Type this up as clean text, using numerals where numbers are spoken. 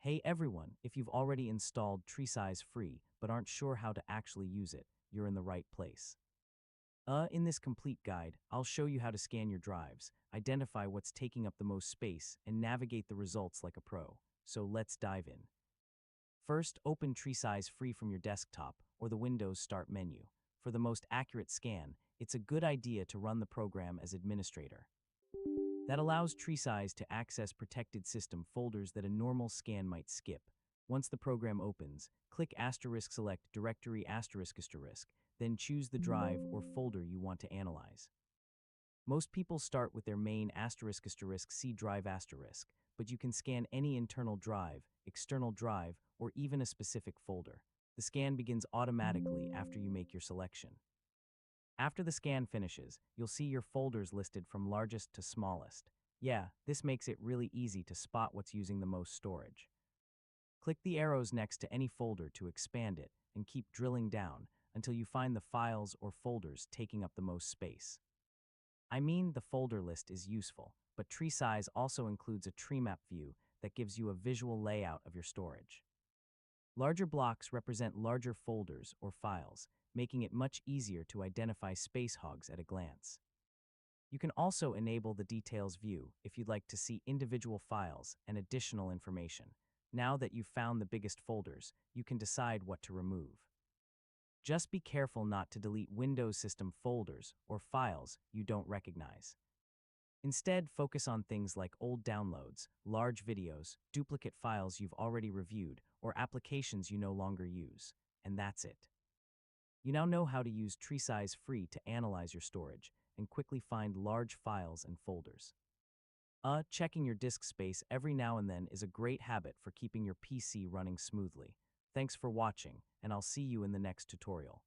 Hey everyone, if you've already installed TreeSize free but aren't sure how to actually use it, you're in the right place. In this complete guide, I'll show you how to scan your drives, identify what's taking up the most space, and navigate the results like a pro. So let's dive in. First, open TreeSize free from your desktop or the Windows Start menu. For the most accurate scan, it's a good idea to run the program as administrator. That allows TreeSize to access protected system folders that a normal scan might skip. Once the program opens, click *select directory ***, then choose the drive or folder you want to analyze. Most people start with their main ***C drive ***, but you can scan any internal drive, external drive, or even a specific folder. The scan begins automatically after you make your selection. After the scan finishes, you'll see your folders listed from largest to smallest. Yeah, this makes it really easy to spot what's using the most storage. Click the arrows next to any folder to expand it and keep drilling down until you find the files or folders taking up the most space. I mean, the folder list is useful, but TreeSize also includes a tree map view that gives you a visual layout of your storage. Larger blocks represent larger folders or files, making it much easier to identify space hogs at a glance. You can also enable the Details view if you'd like to see individual files and additional information. Now that you've found the biggest folders, you can decide what to remove. Just be careful not to delete Windows system folders or files you don't recognize. Instead, focus on things like old downloads, large videos, duplicate files you've already reviewed, or applications you no longer use. And that's it. You now know how to use TreeSize free to analyze your storage and quickly find large files and folders. Checking your disk space every now and then is a great habit for keeping your PC running smoothly. Thanks for watching, and I'll see you in the next tutorial.